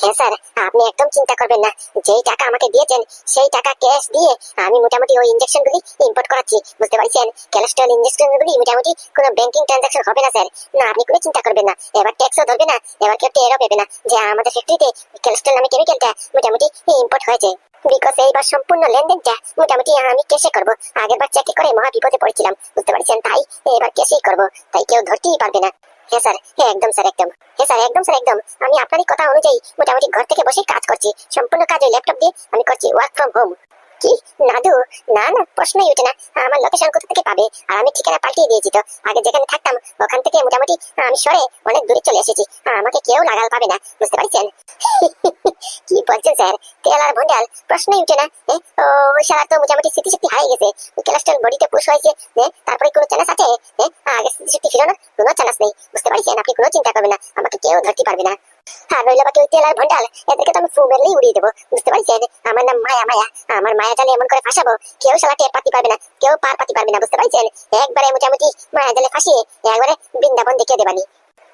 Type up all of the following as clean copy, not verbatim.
হ্যাঁ স্যার, আপনি একদম চিন্তা করবেন না। যেই টাকা আমাকে দিয়েছেন সেই টাকা ক্যাশ দিয়ে আমি মোটামুটি ওই ইনজেকশনগুলি ইম্পোর্ট করাচ্ছি, বুঝতে পারছেন? কোলেস্ট্রল ইনজেকশনগুলি মোটামুটি কোনো ব্যাংকিং ট্রানজাকশন হবে না স্যার। না, আপনি কোনো চিন্তা করবেন না। এবার ট্যাক্সও ধরবে না, এবার কেউ টেরও পেবে না যে আমাদের ফ্যাক্টরিতে কোলেস্ট্রল নামে কেমিক্যালটা মোটামুটি ইম্পোর্ট হয়েছে। বিকজ এইবার সম্পূর্ণ লেনদেনটা মোটামুটি আমি ক্যাশে করবো। আগের বার চেকে করে মহা বিপদে পড়েছিলাম, বুঝতে পারছেন? তাই এবার ক্যাশেই করবো, তাই কেউ ধরতেই পারবে না। হ্যাঁ স্যার, হ্যাঁ একদম স্যার, একদম। হ্যাঁ স্যার, একদম স্যার, একদম। আমি আপনারই কথা অনুযায়ী মোটামুটি ঘর থেকে বসে কাজ করছি। সম্পূর্ণ কাজ ওই ল্যাপটপ দিয়ে আমি করছি, ওয়ার্ক ফ্রম হোম। কি? নাদু? না না, প্রশ্নই উঠে না। আমার লোকেশন কোথা থেকে পাবে? আর আমি ঠিকানা পাল্টিয়ে দিয়েছি তো। আগে যেখানে থাকতাম ওখান থেকে মোটামুটি আমি সরে অনেক দূরে চলে এসেছি। আমাকে কেউ লাগাল পাবে না, বুঝতে পারছেন? কি বলছেন স্যার? তেল আর ভন্ডাল? প্রশ্নই উঠে না। ওই শালা তো মোটামুটি স্মৃতিশক্তি হারিয়ে গেছে। কোলেস্ট্রল বডিতে পুশ হয়েছে, তারপরে কোনো চান্স আছে? আগে স্মৃতিশক্তি ফিরো না, কোনো চান্স নেই, বুঝতে পারছেন? আপনি কোনো চিন্তা করবেন না, আমাকে কেউ ধরতে পারবে না। আর নইলে বাকি ওই তেল আর ভন্ডাল, এদেরকে তো আমি ফু মেরেই উড়িয়ে দেবো, বুঝতে পারছেন? আমার নাম মায়া। মায়া, আমার মায়া জালে এমন করে ফাঁসাবো কেউ শালা টের পাতি পারবে না, কেউ পার পাতি পারবে না, বুঝতে পারছেন? একবারে মোটামুটি মায়া জালে ফাঁসিয়ে একবারে বৃন্দাবন দেখিয়ে দেবানি।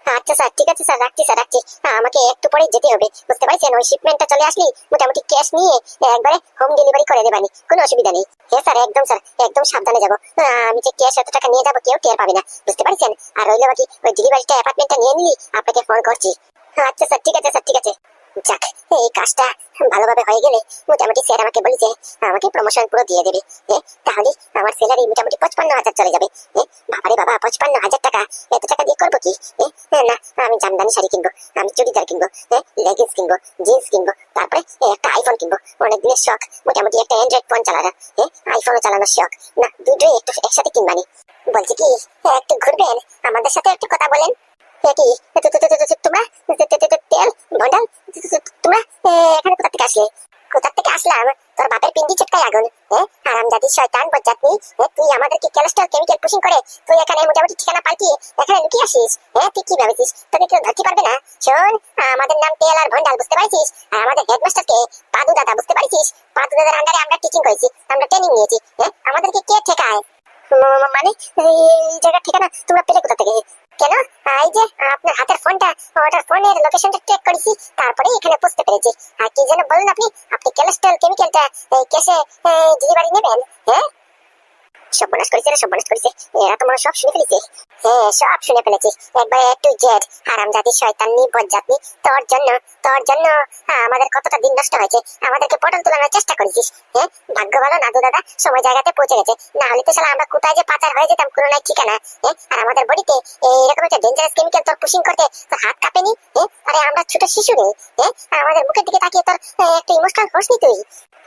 আচ্ছা স্যার, ঠিক আছে স্যার, রাখছি স্যার, রাখছি। আমাকে একটু পরে যেতে হবে, বুঝতে পারছেন? ওই শিপমেন্টটা চলে আসলি মোটামুটি ক্যাশ নিয়ে একবারে হোম ডেলিভারি করে দেবানি, কোনো অসুবিধা নেই। হ্যাঁ স্যার, একদম স্যার, একদম সাবধানে যাবো। আমি যে ক্যাশ এত টাকা নিয়ে যাবো কেউ টের পাবে না, বুঝতে পারছেন? আর রইল বাকি ওই ডেলিভারিটা অ্যাপার্টমেন্টটা নিয়ে নিলি আপনাকে ফোন করছি। আচ্ছা স্যার, ঠিক আছে স্যার, ঠিক আছে। যাক, এই কাজটা ভালোভাবে হয়ে গেলে মোটামুটি স্যার আমাকে বলেছে আমাকে প্রমোশন পুরো দিয়ে দেবে। তাহলে আমার স্যালারি মোটামুটি 55,000 চলে যাবে। বাবারে বাবা, 55,000 টাকা! এত টাকা দিয়ে করবো কি? না, আমি জামদানি শাড়ি কিনবো, আমি চুড়িদার কিনবো, লেগিংস কিনবো, জিন্স কিনবো, তারপরে একটা আইফোন কিনবো। অনেক দিনের শখ মোটামুটি একটা অ্যান্ড্রয়েড ফোন চালানো, আইফোনও চালানোর শখ। না, দুটোই একটু একসাথে কিনবানি। বলছি কি, একটু ঘুরবেন? আমাদের সাথে একটু কথা বলেন। কি তোমরা তেল ভন্ডাল, তোমরা এখানে কোথা থেকে আসলে? কোথা থেকে আসলাম? তোর বাপের পিন্ডি চটকায় আগুন। হারামজাদি শয়তান বজ্জাতনি, তুই আমাদেরকে কোলেস্ট্রল কেমিক্যাল পুশিং করে তুই এখানে মোটামুটি ঠিকানা পাল্টিয়ে এখানে লুকিয়ে আসিস। তুই কি ভেবেছিস তোকে কেউ ধরতে পারবে না? শোন, আমাদের নাম তেল আর ভন্ডাল, বুঝতে পারছিস? আর আমাদের হেডমাস্টারকে পাদু দাদা, বুঝতে পারছিস? পাদু দাদার আন্ডারে আমরা টিচিং করেছি, আমরা ট্রেনিং নিয়েছি। আমাদেরকে কে ঠেকায়? মানে এই জায়গার ঠিকানা তোমরা পেলে কোথা থেকে? কেন, এই যে আপনার হাতের ফোনটা, ওটার ফোনের লোকেশনটা ট্র্যাক করেছি, তারপরে এখানে বুঝতে পেরেছি। আর কি যেন বলুন আপনি কোলেস্ট্রল কেমিক্যালটা কেসে ডেলিভারি নেবেন? সর্বনাশ করেছে রে, সর্বনাশ করেছে। এরা তোমার সব শুনে ফেলেছে। হ্যাঁ, সব শুনে ফেলেছি একবারে টু জেড। হারামজাদি শয়তানি বজ্জাতনি, তোর জন্য আমাদের কতটা দিন নষ্ট হয়েছে। আমাদেরকে পটল তোলানোর চেষ্টা করেছিস। ভাগ্য ভালো নাদু দাদা সময় জায়গাতে পৌঁছে গেছে, না হলে তো শালা আমরা কোথায় যে পাচার হয়ে যেতাম কোনো নাই ঠিকানা। আর আমাদের বডিতে এইরকম একটা ডেঞ্জারাস কেমিক্যাল তোর পুশিং করতে তোর হাত কাঁপেনি? আরে আমরা ছোট শিশু রে, আমাদের মুখের দিকে তাকিয়ে তোর একটু ইমোশনাল হসনি তুই?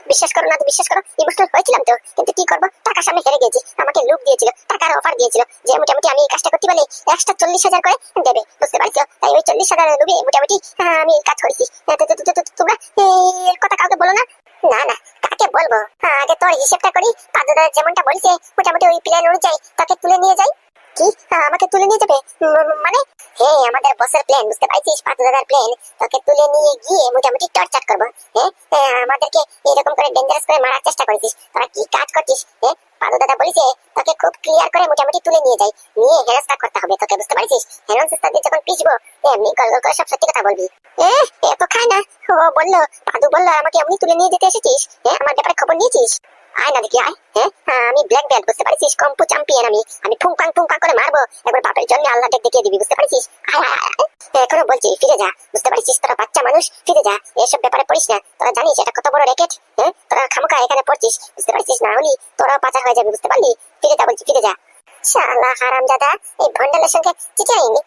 বিশ্বাস করো না, বিশ্বাস করো, ইমোশনাল হয়েছিলাম তো, কিন্তু কি করবো, টাকার সামনে হেরে গেছি। আমাকে লুক দিয়েছিল, টাকার অফার দিয়েছিল যে মোটামুটি আমি এই কাজটা করতে পারলে এক্সট্রা 40,000 করে দেবে, বুঝতে পারছো? তাই ওই 40,000 লুবে মোটামুটি আমি কাজ করেছি। তোমরা এই কথা কাউকে বলো না। না না, কাকে বলবো? আগে তোর হিসেবটা করি। পাদুদা যেমনটা বলছে মোটামুটি ওই প্ল্যান অনুযায়ী তাকে তুলে নিয়ে যাই। কি? আমাকে তুলে নিয়ে যাবে? মানে? আমাদের বসের প্ল্যান, বুঝতে পারছিস? পাদুদার প্ল্যান। তোকে তুলে নিয়ে গিয়ে মোটামুটি টর্চার করবো। আমাদেরকে এরকম করে ডেঞ্জারাস করে মারার চেষ্টা করেছিস, তোরা কি কাজ করছিস? পাদু দাদা বলেছে তোকে খুব ক্লিয়ার করে মোটামুটি তুলে নিয়ে যাই, নিয়ে হেনস্থা করতে হবে তোকে, বুঝতে পারছিস? হেনস্থা দিয়ে যখন পিছবো এমনি গল গল করে সব সত্যি কথা বলবি। এত খায় না। ও বললো, পাদু বললো আমাকে এমনি তুলে নিয়ে যেতে এসেছিস। আমার ব্যাপারে খবর নিয়েছিস? আয় না দেখি, আয়। আমি ব্ল্যাক বেল্ট, বুঝতে পারছিস? কম্পু চ্যাম্পিয়ন আমি ফুংকাং ফুংকাং করে মারবো, একবার বাপের জন্য আল্লাহ দেখিয়ে দিবি, বুঝতে পারছিস? আয় আয় আয়। এখনো বলছি ফিরে যা, বুঝতে পারছিস? তোরা বাচ্চা মানুষ, ফিরে যা, এসব ব্যাপারে পড়িস না। তোরা জানিস এটা কত বড় র্যাকেট? তোরা খামোখা এখানে পড়ছিস, বুঝতে পারছিস? না হলি তোরাও পাচার হয়ে যাবে, বুঝতে পারলি? ফিরে যা বলছি, ফিরে যা। শালা হারামজাদা, এই ভন্ডালের সঙ্গে চিটাইনি।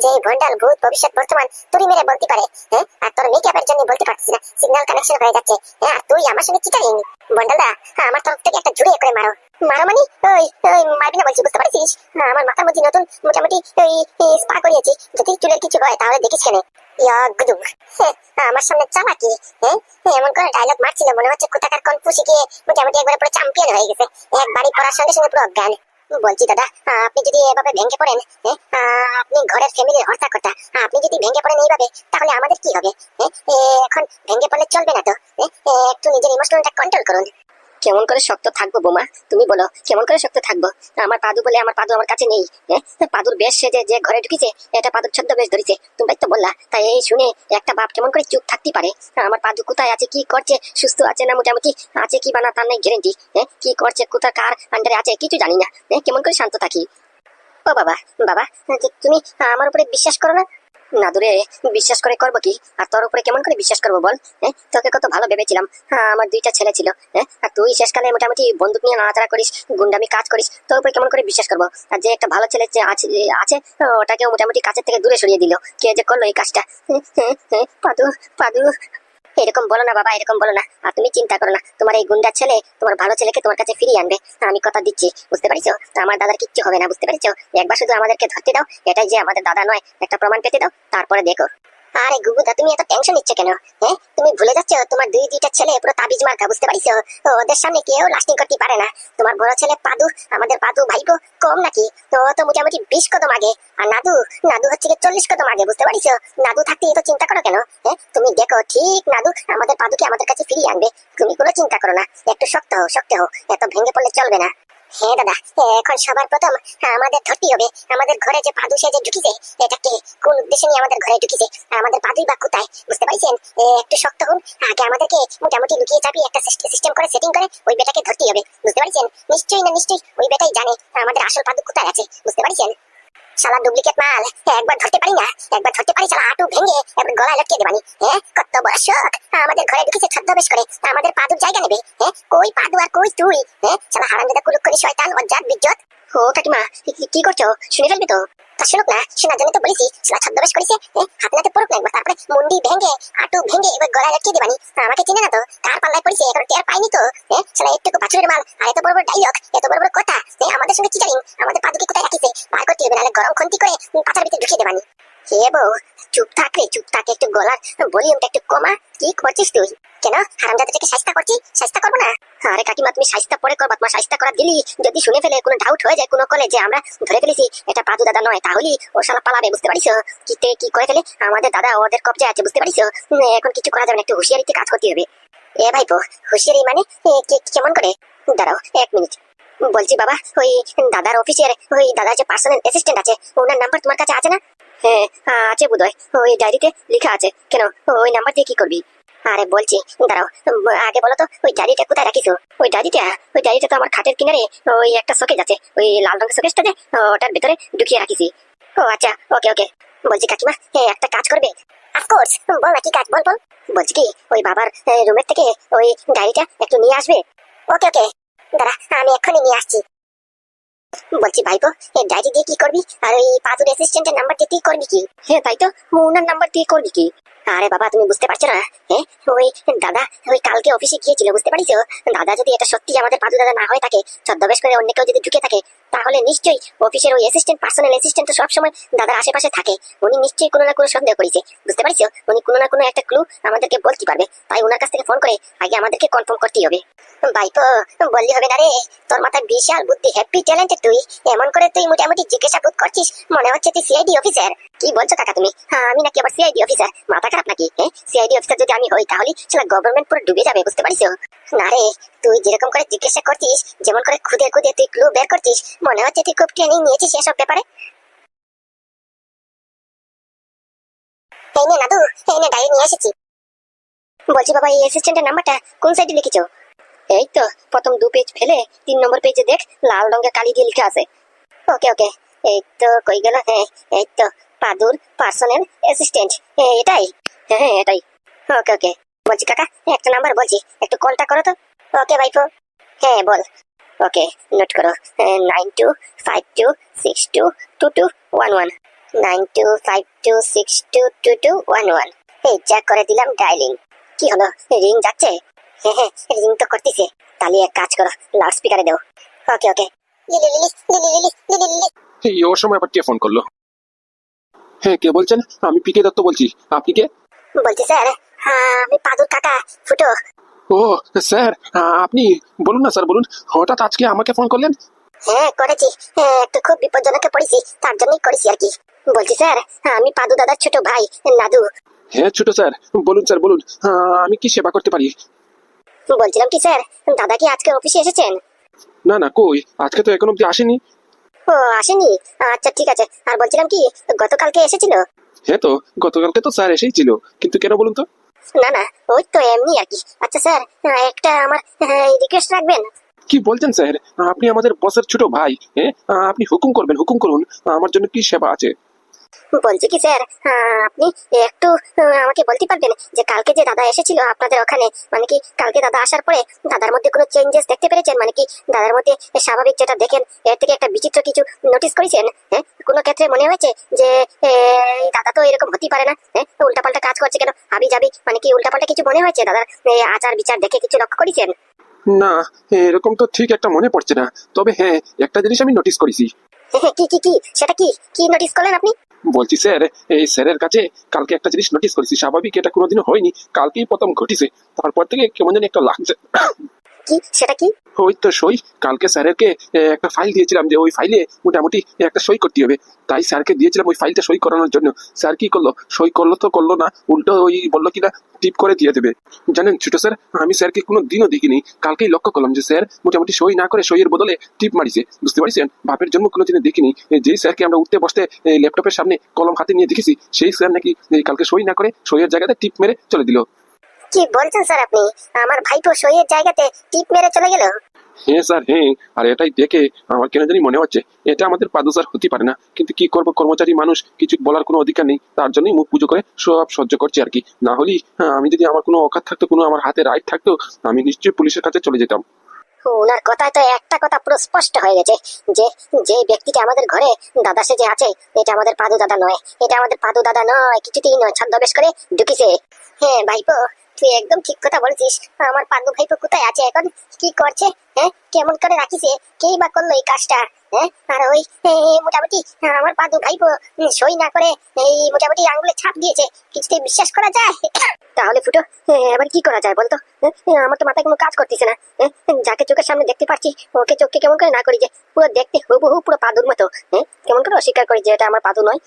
যে ভন্ডাল ভূত ভবিষ্যৎ বর্তমান তুই মেরে বলতে পারে, আর তোর মেকআপের জন্য বলতে পারছিস না, সিগন্যাল কানেকশন হয়ে যাচ্ছে। আর তুই আমার সঙ্গে চিটাইনি। ভন্ডালদা, আমার তরফ থেকে একটা জুড়ে করে মারো। মারো মানে? ওই মারবি না বলছি, বুঝতে পারছিস? আমার মাথার মধ্যে নতুন মোটামুটি ওই স্পা করিয়েছি, যদি চুলের কিছু হয় তাহলে দেখিস কেন। গুদুম, আমার সামনে চালাকি। এমন করে ডায়লগ মারছিল মনে হচ্ছে কোথাকার কনফুসি গিয়ে মোটামুটি একবারে পুরো চ্যাম্পিয়ন হয়ে গেছে, একবারই পড়ার সঙ্গে সঙ্গে পুরো অজ্ঞান। বলছি দাদা, আপনি যদি এভাবে ভেঙে পড়েন, আপনি ঘরের ফ্যামিলির হর্তাকর্তা, আপনি যদি ভেঙে পড়েন এইভাবে তাহলে আমাদের কি হবে? এখন ভেঙে পড়লে চলবে না তো। একটু নিজের ইমোশনালটা কন্ট্রোল করুন। কেমন করে শক্ত থাকবো বোমা, তুমি বলো কেমন করে শক্ত থাকবো? আমার পাদু বলে আমার পাদু আমার কাছে নেই। হ্যাঁ, পাদুর বেশ সেজে যে ঘরে ঢুকিছে এটা পাদুর ছদ্ম বেশ ধরেছে, তোমরাই তো বললা। তাই এই শুনে একটা বাপ কেমন করে চুপ থাকতে পারে? আমার পাদু কোথায় আছে, কি করছে, সুস্থ আছে না মোটামুটি আছে কি বা না তার নাই গ্যারেন্টি। হ্যাঁ, কি করছে, কোথায় কার আন্ডারে আছে কিছু জানি না। হ্যাঁ, কেমন করে শান্ত থাকি? ও বাবা, বাবা তুমি আমার উপরে বিশ্বাস করো না? না দূরে বিশ্বাস করে করবো কি, আর তোর উপরে কেমন করে বিশ্বাস করবো বল? হ্যাঁ, তোকে কত ভালো ভেবেছিলাম। হ্যাঁ, আমার দুইটা ছেলে ছিল। হ্যাঁ, আর তুই শেষকালে মোটামুটি বন্দুক নিয়ে নাড়াচাড়া করিস, গুন্ডামি কাজ করিস, তোর উপরে কেমন করে বিশ্বাস করবো? আর যে একটা ভালো ছেলে যে আছে আছে, ওটাকে মোটামুটি কাছের থেকে দূরে সরিয়ে দিল। কে যে করলো এই কাজটা? পাদু, পাদু, এরকম বলো না বাবা, এরকম বলো না। আর তুমি চিন্তা করো না, তোমার এই গুন্ডার ছেলে তোমার ভালো ছেলেকে তোমার কাছে ফিরিয়ে আনবে, আমি কথা দিচ্ছি। বুঝতে পারিছো? আমার দাদার কিচ্ছু হবে না, বুঝতে পারিছো? একবার শুধু আমাদেরকে ধরতে দাও, এটাই যে আমাদের দাদা নয় একটা প্রমাণ পেতে দাও, তারপরে দেখো। আরে গুগুদা, তুমি এত টেনশন নিচ্ছ কেন? হ্যাঁ, তুমি ভুলে যাচ্ছ তোমার দুইটা ছেলে পুরো তাবিজ মার্কা, বুঝতে পারিছো? ওদের সামনে কেউ লাস্টিং করতে পারে না। তোমার বড় ছেলে পাদু, আমাদের পাদু ভাইপো কম নাকি? তো ও তো মোটামুটি 20 কদম আগে। আর নাদু, নাদু হচ্ছে 40 কদম আগে, বুঝতে পারিছো? নাদু থাকতে এত চিন্তা করো কেন? হ্যাঁ, তুমি দেখো ঠিক নাদু আমাদের পাদুকে আমাদের কাছে ফিরিয়ে আনবে। তুমি কোনো চিন্তা করো না, একটু শক্ত হও, শক্ত হও, এত ভেঙে পড়লে চলবে না। হ্যাঁ দাদা, এখন সবার প্রথম আমাদের ধরতে হবে আমাদের ঘরে যে পাদু সে যে ঢুকিছে, এটাকে কোন উদ্দেশ্যে নিয়ে আমাদের ঘরে ঢুকিছে, আমাদের পাদুই বা কোথায়, বুঝতে পারছেন? একটু শক্ত হন, আগে আমাদেরকে মোটামুটি লুকিয়ে চাবি একটা সিস্টেম করে সেটিং করে ওই বেটাকে ধরতে হবে, বুঝতে পারছেন? নিশ্চয়ই না নিশ্চয়ই ওই বেটাই জানে আমাদের আসল পাদু কোথায় আছে, বুঝতে পারছেন? শালা ডুপ্লিকেট মাল, একবার ধরতে পারি না, একবার ধরতে পারি শালা হাঁটু ভেঙে একবার গলায় লটকে দেবানি। হ্যাঁ, কত বড় শখ, আমাদের ঘরে ঢুকেছে ছদ্মবেশ করে আমাদের পাদুর জায়গা নেবে। হ্যাঁ, কই পাদু আর কই তুই? হ্যাঁ, শালা হারামজাদা কুলুক্কনি শয়তান অজ্জাত বিজ্জত। ও কাকিমা, কি করছো? শুনে ফেলবি তো? তা শুনুক না, শোনার জন্য তো বলেছি। শালা ছদ্মবেশ করেছে, হাতে নাতে পড়ুক না একবার, তারপরে মুন্ডি ভেঙে হাঁটু ভেঙে এবার গলায় লটকে দেবানি। আমাকে চিনে না তো, কার পাল্লায় পড়েছে এখন টের পাইনি তো। হ্যাঁ, শালা একটু বাছুরের মাল, আর এত বড় বড় ডাইলগ, এত বড় বড় কথা। আমাদের সঙ্গে কি জানি, আমাদের পাদুকে কোথায় রাখিছে বার করতে হবে, নাহলে গরম খন্তি করে পাতার ভিতরে ঢুকিয়ে দেবানি। হে বউ, চুপ থাক রে, চুপ থাক, একটু গলার ভলিউমটা একটু কমা। কি করছিস তুই? কেন হারামজাদাটাকে শাস্তা করছি? শাস্তা করবো না? আরে কাকিমা, তুমি শাস্তা পরে করবা, তোমার শাস্তা করা দিলি যদি শুনে ফেলে কোনো ডাউট হয়ে যায় কোনো কলে যে আমরা ধরে ফেলেছি এটা পাদু দাদা নয়, তাহলে ও শালা পালাবে, বুঝতে পারিছো? কি করে ফেলে আমাদের দাদা ওদের কবজায় আছে, বুঝতে পারিছো? এখন কিছু করা যাবে না, একটু হুঁশিয়ারিতে কাজ করতে হবে। এ ভাইপো, হুঁশিয়ারি মানে কেমন করে? দাঁড়াও 1 মিনিট। বলছি বাবা, ওই দাদার অফিসের ওই দাদার যে পার্সোনাল অ্যাসিস্ট্যান্ট আছে ওনার নাম্বার তোমার কাছে আছে না? হ্যাঁ, আছে বোধহয়, ওই ডায়েরিতে লেখা আছে। কেন, ওই নাম্বার দিয়ে কি করবি? আরে বলছি, দাঁড়াও, আগে বলো তো ওই ডায়েরিটা কোথায় রাখিছো? ওই ডায়েরিটা তো আমার খাটের কিনারে ওই একটা শোকেজ আছে, ওই লাল রঙের শোকেজটা যে ওটার ভিতরে ঢুকিয়ে রাখিছি। ও আচ্ছা, ওকে ওকে। বলছি কাকিমা, একটা কাজ করবে? অফকোর্স, বল না কি কাজ, বল বল। বলছি কি, ওই বাবার রুমের থেকে ওই ডায়েরিটা একটু নিয়ে আসবে? ওকে ওকে, দাঁড়া আমি এক্ষুনি নিয়ে আসছি। বলছি ভাইপো, এই ডায়েরি দিয়ে কি করবি? আর ওই পাদুর অ্যাসিস্ট্যান্টের নাম্বার দিয়ে কি করবি কি? হ্যাঁ তাই তো, ওনার নাম্বার দিয়ে করবি কি? আরে বাবা, তুমি বুঝতে পারছো না? হ্যাঁ, ওই দাদা ওই কালকে অফিসে গিয়েছিল, বুঝতে পারিছো? দাদা যদি এটা সত্যি আমাদের পাদু দাদা না হয়ে থাকে, ছদ্মবেশ করে অন্য কেউ যদি ঢুকে থাকে, তাহলে নিশ্চয়ই অফিসের ওই অ্যাসিস্ট্যান্ট পার্সোনাল অ্যাসিস্ট্যান্ট তো সবসময় দাদার আশেপাশে থাকে। উনি নিশ্চয়ই কোনো না কোনো সন্দেহ করেছে, বুঝতে পারছো? উনি কোনো না কোনো একটা ক্লু আমাদেরকে বলতে পারবে, তাই ওনার কাছ থেকে ফোন করে আগে আমাদেরকে কনফার্ম করতেই হবে। ভাইপো, বললি হবে না রে, তোর মাথায় বিশাল বুদ্ধি, হ্যাপি ট্যালেন্টেড তুই। এমন করে তুই মোটামুটি জিজ্ঞাসাবাদ করছিস, মনে হচ্ছে তুই সিআইডি অফিসার। কি বলছো কাকা তুমি? হ্যাঁ, আমি নাকি আবার সিআইডি অফিসার? মাথা খারাপ নাকি? হ্যাঁ, সিআইডি অফিসার যদি আমি হই তাহলে সেটা গভর্নমেন্ট পুরো ডুবে যাবে, বুঝতে পারিস? না রে, তুই যেরকম করে জিজ্ঞাসা করছিস, যেমন করে খুদে খুদে তুই ক্লু বের করছিস, মনে হচ্ছে তুই খুব ট্রেনিং নিয়েছিস এসব ব্যাপারে। এই নে নাদু, এই নে ডায়েরি নিয়ে এসেছি। বলছি বাবা, এই অ্যাসিস্ট্যান্টের নাম্বারটা কোন সাইডে লিখেছো? এই তো প্রথম 2 পেজ ফেলে 3 নম্বর পেজে দেখ, লাল রঙের কালি দিয়ে লেখা আছে। ওকে ওকে, এই তো কই গেল? হ্যাঁ, এই তো পাদুর পার্সোনাল অ্যাসিস্ট্যান্ট, এটাই? হ্যাঁ হ্যাঁ এটাই। ওকে ওকে। বলছি কাকা, একটা নাম্বার বলছি, একটু কলটা করো তো। ওকে ভাইপো। হ্যাঁ বল। ওকে, নোট করো। 9252622211, 9252622211। এই চেক করে দিলাম ডায়ালিং। কি হলো, রিং যাচ্ছে? হ্যাঁ হ্যাঁ, রিং তো করতেছে। তাহলে এক কাজ করো, লাউড স্পিকারে দাও। ওকে ওকে। এই অসময় আবার কে ফোন করলো? হ্যাঁ, কে বলছেন? আমি পিকে দত্ত বলছি। আপনি কে? বলছি স্যার, আমি পাদুর কাকা ফুটো। ও স্যার, আপনি বলুন না স্যার, বলুন। হঠাৎ আজকে আমাকে ফোন করলেন? হ্যাঁ করেছি, একটু খুব বিপজ্জনকে পড়েছি, তার জন্যই করেছি আর কি। বলছি স্যার, আমি পাদু দাদার ছোট ভাই নাদু। হ্যাঁ ছোট স্যার, বলুন স্যার বলুন। আমি কি সেবা করতে পারি? বলছিলাম কি স্যার, দাদা কি আজকে অফিসে এসেছেন? না না, কই আজকে তো এখন অব্দি আসেনি। ও, আসেনি? আচ্ছা ঠিক আছে। আর বলছিলাম কি, গতকালকে এসেছিল? হ্যাঁ তো, গতকালকে তো স্যার এসেই ছিল, কিন্তু কেন বলুন তো? না না, ওই তো এমনি আর কি। আচ্ছা স্যার, একটা আমার রিকোয়েস্ট রাখবেন? কি বলছেন স্যার? আপনি আমাদের বসের ছোট ভাই, হ্যাঁ? আপনি হুকুম করবেন, হুকুম করুন। আমার জন্য কি সেবা আছে? বলছি কি স্যার, আপনি একটু আমাকে বলতে পারবেন যে কালকে যে দাদা এসেছিল আপনাদের ওখানে, মানে কি কালকে দাদা আসার পরে দাদার মধ্যে কোনো চেঞ্জেস দেখতে পেরেছেন? মানে কি দাদার মধ্যে স্বাভাবিক যেটা দেখেন এর থেকে একটা বিচিত্র কিছু নোটিস করেছেন? হ্যাঁ, কোনো ক্ষেত্রে মনে হয়েছে যে এই দাদা তো এরকম হতেই পারে না, হ্যাঁ, উল্টাপাল্টা কাজ করছে কেন, হাবি যাবি, মানে কি উল্টাপাল্টা কিছু মনে হয়েছে দাদার আচার বিচার দেখে কিছু লক্ষ্য করেছেন? না, এরকম তো ঠিক একটা মনে পড়ছে না। তবে হ্যাঁ, একটা জিনিস আমি নোটিস করেছি। কি কি কি সেটা কি? কি নোটিস করলেন আপনি? বলছি স্যার, এই স্যারের কাছে কালকে একটা জিনিস নোটিস করেছি। স্বাভাবিক এটা কোনোদিনও হয়নি, কালকেই প্রথম ঘটিছে। তারপর থেকে কেমন জানি একটা লাগছে। কি সেটা কি? ওই তো সই। কালকে স্যারকে একটা ফাইল দিয়েছিলাম, যে ওই ফাইলে মোটামুটি একটা সই করতে হবে। তাই স্যারকে দিয়েছিলাম ওই ফাইলটা সই করানোর জন্য। স্যার কি করলো, সই করলো তো করলো না, উল্টো ওই বললো কিনা টিপ করে দিয়ে দেবে। জানেন ছোট স্যার, আমি স্যারকে কোনো দিনও দেখিনি, কালকেই লক্ষ্য করলাম যে স্যার মোটামুটি সই না করে সইয়ের বদলে টিপ মারিছে। বুঝতে পারছেন, বাপের জন্ম কোনো দিনে দেখিনি। যেই স্যারকে আমরা উঠতে বসতে ল্যাপটপের সামনে কলম হাতে নিয়ে দেখেছি, সেই স্যার নাকি কালকে সই না করে সইয়ের জায়গাতে টিপ মেরে চলে দিল। কি বলছেন স্যার আপনি? আমার ভাইপো সইয়ের জায়গাতে টিপ মেরে চলে গেল? হ্যাঁ স্যার, হ্যাঁ। আর এটাই দেখে আমার কেন জানি মনে হচ্ছে এটা আমাদের পাদু স্যার হতে পারে না। কিন্তু কি করবো, কর্মচারী মানুষ, কিছু বলার কোনো অধিকার নেই। তার জন্যই মুখ পুজো করে সব সহ্য করছি আর কি। না হলে আমি যদি আমার কোনো অকাত থাকতো, কোনো আমার হাতে রাইট থাকতো, আমি নিশ্চয়ই পুলিশের কাছে চলে যেতাম। ওনার কথায় তো একটা কথা পুরো স্পষ্ট হয়ে গেছে যে যে ব্যক্তিটা আমাদের ঘরে দাদা সেজে আছে, এটা আমাদের পাদু দাদা নয়, এটা আমাদের পাদু দাদা নয়, কিছুতেই নয়। ছদ্মবেশ করে ঢুকিছে। হ্যাঁ ভাইপো, তুই একদম ঠিক কথা বলছিস। আমার পাদু ভাইপো কোথায় আছে এখন, কি করছে, হ্যাঁ, কেমন করে রাখিছে, কেই বা করলো এই কাজটা? হ্যাঁ, আর ওই মোটামুটি আমার পাদু ভাইপো সই না করে এই মোটামুটি আঙ্গুলে ছাপ দিয়েছে, কিছুতেই বিশ্বাস করা যায়? তাহলে ফুটো, এবার কি করা যায় বলতো? আমার তো মাথায় কোনো কাজ করতেছে না। যাকে চোখের সামনে দেখতে পাচ্ছি ওকে চোখকে কেমন করে না করি যে পুরো দেখতে হুবহু পুরো পাদুর মতো, কেমন করে অস্বীকার করি যে এটা আমার পাদু নয়?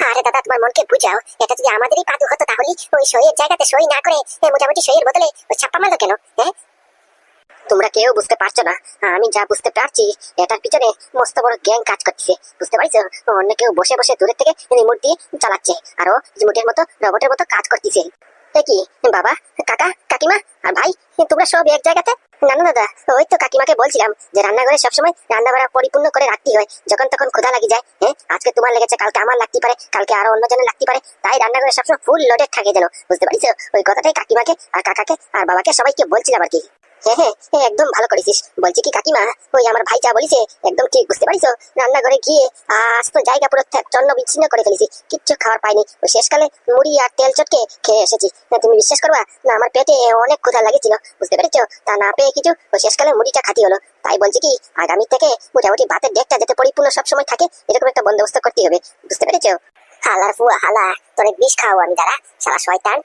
আরে দাদা, তোমার মনকে বুঝাও, এটা যদি আমাদেরই পাদু হতো তাহলে ওই সইয়ের জায়গাতে সই না করে মোটামুটি সইয়ের বদলে ওই ছাপ্পা মারলো কেন? হ্যাঁ, তোমরা কেউ বুঝতে পারছো না, আমি যা বুঝতে পারছি এটার পিছনে মস্ত বড় গ্যাং কাজ করছে। বুঝতে পারছো? অন্য কেউ বসে বসে দূরের থেকে রিমোট দিয়ে চালাচ্ছে, আরো রিমোটের মতো রবটের মতো কাজ করতেছে। কি বাবা, কাকা, কাকিমা আর ভাই, তোমরা সব এক জায়গাতে? না না দাদা, ওই তো কাকিমাকে বলছিলাম যে রান্নাঘরে সবসময় রান্না বাড়া পরিপূর্ণ করে রাখতে হয়, যখন তখন ক্ষুধা লাগি যায়। হ্যাঁ, আজকে তোমার লেগেছে, কালকে আমার লাগতে পারে, কালকে আরো অন্যজনের লাগতে পারে, তাই রান্নাঘরে সবসময় ফুল লোডেড থাকে যেন। বুঝতে পারছো? ওই কথাটাই কাকিমাকে আর কাকাকে আর বাবাকে সবাইকে বলছিলাম আর কি। হ্যাঁ হ্যাঁ হ্যাঁ, একদম ভালো করেছিস। বলছি কি কাকিমা, ওই আমার ভাই যা বলিছে একদম ঠিক, বুঝতে পারিস? রান্নাঘরে গিয়ে আজ তো জায়গা পুরো চন্ন বিচ্ছিন্ন করে ফেলেছি, কিচ্ছু খাওয়ার পাইনি। ওই শেষকালে মুড়ি আর তেল চটকে খেয়ে এসেছি। তুমি বিশ্বাস করবা না, আমার পেটে অনেক ক্ষুধা লাগেছিল, বুঝতে পেরেছো? তা না পেয়ে কিছু ওই শেষকালে মুড়িটা খাতি হলো। তাই বলছি কি, আগামী থেকে মোটামুটি ভাতের ডেকটা যাতে পরিপূর্ণ সবসময় থাকে এরকম একটা বন্দোবস্ত করতে হবে। বুঝতে পেরেছো? হালার ফুয়া হালা, তোর বিষ খাওয়াবো আমি দাঁড়া, শালা শয়তান।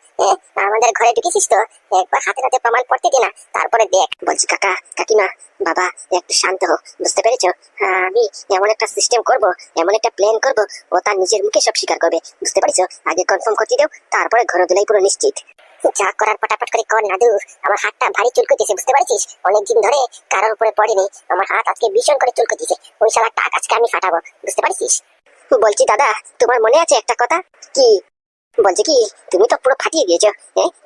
আমাদের ঘরে ঢুকেছিস তো, একবার হাতে হাতে প্রমাণ করতে দে না, তারপরে দেখ। বলছি কাকা, কাকিমা, বাবা, একটু শান্ত হো। বুঝতে পেরেছো? আমি এমন একটা সিস্টেম করব, এমন একটা প্ল্যান করব, ও তার নিজের মুখে সব স্বীকার করবে। বুঝতে পারছো? আগে কনফার্ম করতে দাও, তারপরে ঘরে দিলেই পুরো নিশ্চিত। যা করার পটাপট করে কর নাদু, আমার হাতটা ভারী চুলকুতেছে, বুঝতে পারছিস? অনেকদিন ধরে কারোর উপরে পড়েনি, আমার হাত আজকে ভীষণ করে চুলকুতেছে। ওই শালা টাক আজকে আমি ফাটাবো, বুঝতে পারছিস? বলছি দাদা, তোমার মনে আছে একটা কথা? কি? বলছি কি, তুমি তো পুরো ফাটিয়ে দিয়েছো।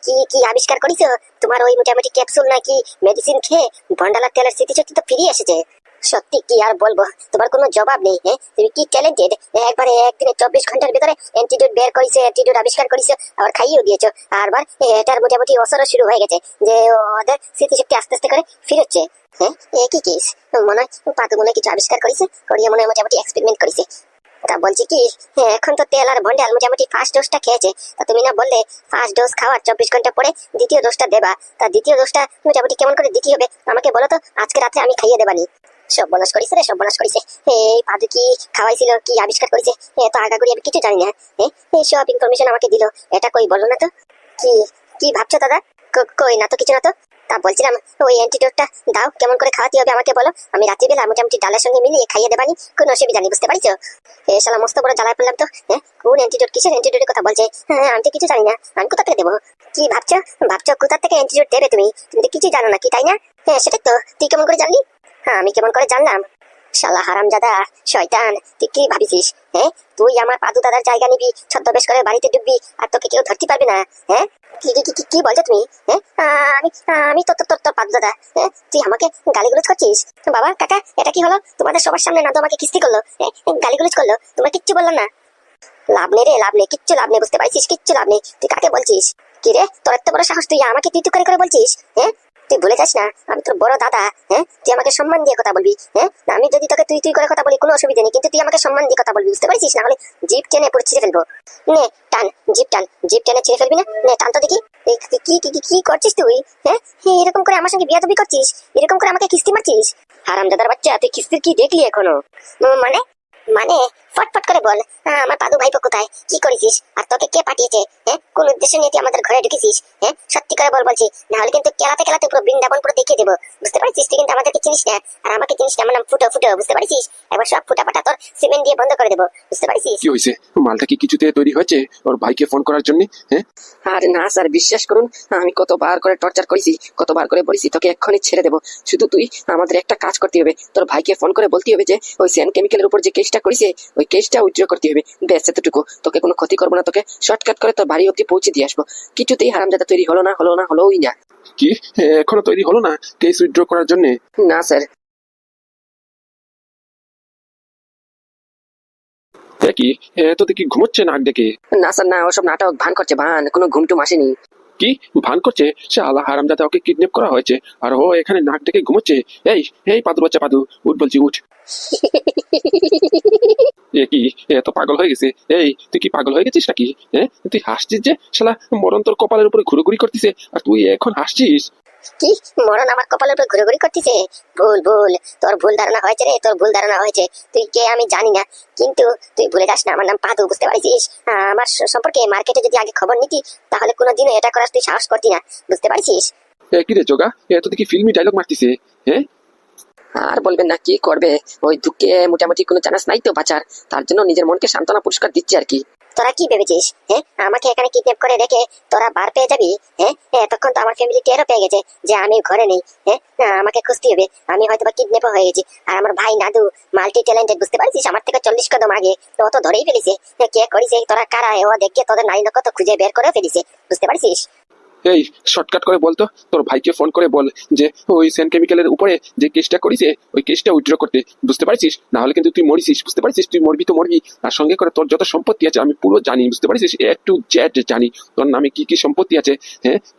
কি কি আবিষ্কার করেছো? তোমার ওই মোটামুটি ক্যাপসুল নাকি মেডিসিন খেয়ে ভন্ডালার তেলের স্মৃতিশক্তি তো ফিরিয়ে এসেছে। সত্যি কি আর বলবো, তোমার কোনো জবাব নেই। তুমি কি ট্যালেন্টেড! একবারে একদিনে 24 ঘন্টার ভিতরে অ্যান্টিডোট বের করেছে, অ্যান্টিডোট আবিষ্কার করেছে, আবার খাইয়েও দিয়েছো। আর এটার মোটামুটি অসরও শুরু হয়ে গেছে যে ওদের স্মৃতিশক্তি আস্তে আস্তে করে ফিরচ্ছে। হ্যাঁ, একই কেস। মনে হয় পাতু মনে হয় কিছু আবিষ্কার করেছে, করিয়ে মনে হয় মোটামুটি এক্সপেরিমেন্ট করেছে। তা বলছি কি, এখন তো তেল আর ভন্ডাল মোটামুটি ফার্স্ট ডোজটা খেয়েছে, তা তুমি না বললে ফার্স্ট ডোজ খাওয়ার 24 ঘন্টা পরে দ্বিতীয় ডোজটা দেবা? তা দ্বিতীয় ডোজটা মোটামুটি কেমন করে দিতে হবে আমাকে বলো তো, আজকে রাতে আমি খাইয়ে দেবানি। সব বনাস করেছে রে, সব বনাস করেছে। এই পাদু কি খাওয়াইছিল, কি আবিষ্কার করেছে, এত আগাগুড়ি আমি কিছু জানি না। এই সব ইনফরমেশন আমাকে দিল, এটা কই বলো না তো। কি কি ভাবছো দাদা? কই না তো, কিছু না তো। তা বলছিলাম ওই অ্যান্টিডোটটা দাও, কেমন করে খাওয়াতে হবে আমাকে বলো, আমি রাত্রিবেলা মোটামুটি ডালের সঙ্গে মিলিয়ে খাইয়ে দেবানি, কোনো অসুবিধা নেই, বুঝতে পারছো? এ শালা মস্ত বড় জ্বালায় পড়লাম তো। কোন অ্যান্টিডোট, কিসের অ্যান্টিডোটের কথা বলছে? আমি তো কিছু জানি না, আমি কোথা থেকে দেবো? কি ভাবছো ভাবছো কোথা থেকে অ্যান্টিডোট দেবে তুমি? তুমি তো কিছু জানো না কি, তাই না? সেটাই তো, তুই কেমন করে জানলি? আমি কেমন করে জানলাম? শালা হারামজাদা শয়তান, তুই কি ভাবিছিস? তুই আমার পাদু দাদার জায়গা নিবি, ছদ্মবেশ করে বাড়িতে ডুববি, আর তোকে কেউ ধরতে পারবে না? কি কি কি কি বলছো তুমি? আমি আমি তো তোর তোর পাদু দাদা। তুই আমাকে গালিগুলোজ করছিস? বাবা কাকা, এটা কি হলো? তোমাদের সবার সামনে না তো আমাকে কিস্তি করলো, গালিগুলোজ করলো, তোমরা কিচ্ছু বললো না? লাভ নেই রে, লাভ নেই, কিচ্ছু লাভ নেই, বুঝতে পারছিস? কিচ্ছু লাভ নেই। তুই কাকে বলছিস? কি রে, তোর এত বড় সাহস, তুই আমাকে তুই তুই করে বলছিস? তুই ভুলে যাস না আমি তোর বড় দাদা। তুই আমাকে সম্মান দিয়ে কথা বলবি। আমি যদি তোকে তুই তুই করে কথা বলি কোনো অসুবিধা নেই, কিন্তু তুই আমাকে সম্মান দিয়ে কথা বলবি, বুঝতে পারছিস? না হলে জিপ টেনে পুরো ছিঁড়ে ফেলবো। নে টান, জিপ টান, জিপ টেনে ছিঁড়ে ফেলবি না? নে টান তো দেখি। কি কি কি কি করছিস তুই? এরকম করে আমার সঙ্গে বিয়াদবি করছিস? এরকম করে আমাকে কিস্তি মারছিস? হারামজাদার বাচ্চা, তুই কিস্তির কি দেখলি এখনো? মানে মানে ফটফট করে বল, আমার পাদু ভাইপো কোথায়, কি করেছিস, আর তোকে কে পাঠিয়েছে? কোন উদ্দেশ্য নিয়ে তুই আমাদের ঘরে ঢুকেছিস? সত্যি করে বল বলছি, না হলে কিন্তু খেলাতে খেলাতে পুরো বৃন্দাবন পুরো দেখিয়ে দেবো, বুঝতে পারছিস? তুই কিন্তু আমাদেরকে চিনিস না, আর আমাকে চিনিস না, আমার নাম ফুটো ফুটো, বুঝতে পারছিস? একবার সব ফুটা ফাটা তোর সিমেন্ট দিয়ে বন্ধ করে দেবো, বুঝতে পারছিস? কি হয়েছে? মালটা কি কিছুতে তৈরি হয়েছে ওর ভাইকে ফোন করার জন্য? আরে না স্যার, বিশ্বাস করুন, আমি কতবার করে টর্চার করেছি, কতবার করে বলেছি তোকে এক্ষুনি ছেড়ে দেবো, শুধু তুই আমাদের একটা কাজ করতে হবে, তোর ভাইকে ফোন করে বলতে হবে যে ওই স্যান কেমিক্যালের উপর যে কেসটা করেছে ওই কেসটা উইথড্র করতে হবে, ব্যাস এতটুকু। তোকে কোনো ক্ষতি করবো না, তোকে শর্টকাট করে তোর বাড়ি অব্দি পৌঁছে দিয়ে আসবো। কিছুতেই হারামজাদা তৈরি হলোই না। কি এখনো তৈরি হলো না কেস উইথড্র করার জন্য? না স্যার। কি তো দেখি ঘুমোচ্ছে নাক ডেকে? না স্যার না, ওসব নাটক ভান করছে, ভান, কোনো ঘুমটুম আসেনি। কি ভান করছে? সে আল্লাহ হারামজাদা, ওকে কিডন্যাপ করা হয়েছে আর ও এখানে নাক ডেকে ঘুমোচ্ছে। এই এই পাদু বাচ্চা পাদু, উঠ বলছি, উঠ। এ কি, এ তো পাগল হয়ে গেছে। এই তুই কি পাগল হয়ে গেছিস নাকি? তুই হাসছিস যে, শালা মরণ তোর কপালের উপরে ঘুরোঘুরি করতেছে আর তুই এখন হাসছিস? কি মরণ আমার কপালের উপর ঘুরে ঘুরে করতেছে? ভুল ভুল, তোর ভুল ধারণা হয়েছে রে, তোর ভুল ধারণা হয়েছে। তুই কে আমি জানি না, কিন্তু তুই ভুলে যাস না আমার নাম পাদু, বুঝতে পারছিস? আমার সম্পর্কে মার্কেটে যদি আগে খবর নিতি তাহলে কোনোদিনও এটা করার তুই সাহস করতি না, বুঝতে পারছিস? কি রে জোগা, এ তো দেখি ফিল্মি ডায়লগ মারতিছে। আর বলবেন না, কি করবে, ওই দুঃখে মোটামুটি কোনো চান্স নাই তো বাঁচার, তার জন্য নিজের মনকে সান্ত্বনা পুরস্কার দিচ্ছে আর কি। তোরা কি ভেবেছিস আমাকে এখানে কিডন্যাপ করে রেখে তোরা বার পেয়ে যাবি? তখন তো আমার ফ্যামিলি টেরও পেয়ে গেছে যে আমি ঘরে নেই। আমাকে খুঁজতে হবে, আমি হয়তো বা কিডন্যাপ হয়ে গেছি। আর আমার ভাই নাদু মাল্টি ট্যালেন্টেড, বুঝতে পারছিস? আমার থেকে 40 কদম আগে, তো ও তো ধরেই ফেলিছে। কে করেছে, তোরা কারা, ও দেখে তোদের নারী নক্ষত্র খুঁজে বের করে ফেলিছে, বুঝতে পারছিস? এই শর্টকাট করে বলতো, তোর ভাইকে ফোন করে বল যে ওই সেন কেমিক্যালের উপরে যে কেসটা করেছে ওই কেসটা উইথড্র করতে, বুঝতে পারছিস? না হলে কিন্তু তুই মরিছিস, বুঝতে পারছিস? তুই মরবি তো মরবি, আর সঙ্গে করে তোর যত সম্পত্তি আছে আমি পুরো জানি, বুঝতে পারছিস? এ টু জেড জানি, তোর নামে কি কি সম্পত্তি আছে,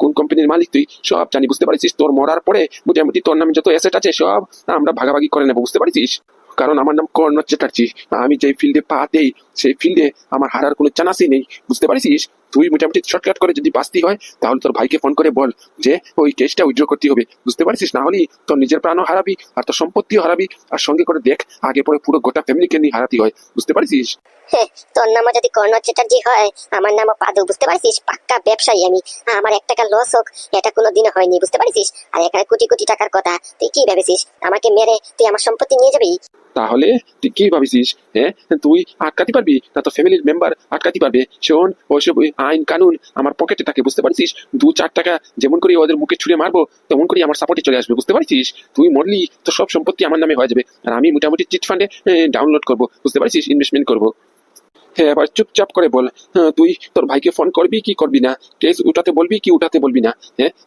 কোন কোম্পানির মালিক তুই, সব জানি, বুঝতে পারছিস? তোর মরার পরে মোটামুটি তোর নামে যত অ্যাসেট আছে সব আমরা ভাগাভাগি করে নেবো, বুঝতে পারছিস? কারণ আমার নাম কর্ণ চ্যাটার্জি, আমি যে ফিল্ডে পা দেই সেই ফিল্ডে আমার হারার কোনো চান্সই নেই, বুঝতে পারছিস? তুই মোটামুটি শর্টকাট করে যদি বাঁচতে হয় তাহলে তোর ভাইকে ফোন করে বল যে ওই কেসটা উইথড্র করতে হবে, বুঝতে পারছিস? না হলে তোর নিজের প্রাণও হারাবি আর তোর সম্পত্তিও হারাবি, আর সঙ্গে করে দেখ আগে পরে পুরো গোটা ফ্যামিলিকে নিয়ে হারাতে হয়, বুঝতে পারছিস? তোর নামও যদি কর্ণ চ্যাটার্জি হয় আমার নামও পাদু, বুঝতে পারছিস? পাক্কা ব্যবসায়ী আমি, আমার 1 টাকা লস হোক এটা কোনোদিনও হয়নি, বুঝতে পারছিস? আর এখানে কোটি কোটি টাকার কথা, তুই কি ভেবেছিস আমাকে মেরে তুই আমার সম্পত্তি নিয়ে যাবি? তাহলে তুই কি ভাবিছিস? তুই আটকাতে পারবি না তোর ফ্যামিলির মেম্বার আটকাতে পারবে? শোন, ওইসব আইন কানুন আমার পকেটে থাকে, বুঝতে পারছিস? 2-4 টাকা যেমন করে ওদের মুখে ছুঁড়ে মারবো তেমন করে আমার সাপোর্টে চলে আসবে, বুঝতে পারছিস? তুই মরলি তো সব সম্পত্তি আমার নামে হয়ে যাবে, আর আমি মোটামুটি চিট ফান্ডে ডাউনলোড করবো, বুঝতে পারছিস? ইনভেস্টমেন্ট করবো। এবার চুপচাপ করে বল, তুই তোর ভাইকে ফোন করবি কি করবি না? কেস উঠাতে বলবি কি উঠাতে বলবি না?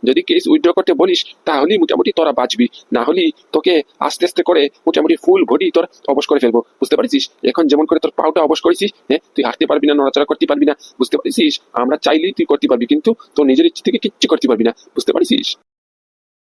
যদি কেস উইথড্র করতে বলিস তাহলেই মোটামুটি তোরা বাঁচবি, না হলে তোকে আস্তে আস্তে করে মোটামুটি ফুল বডি তোর অবশ করে ফেলবো, বুঝতে পারছিস? এখন যেমন করে তোর পাউটা অবশ করেছিস, তুই হাঁটতে পারবি না, নড়াচড়া করতে পারবি না, বুঝতে পারছিস? আমরা চাইলেই তুই করতে পারবি, কিন্তু তোর নিজের ইচ্ছে থেকে কিচ্ছু করতে পারবি না, বুঝতে পারছিস?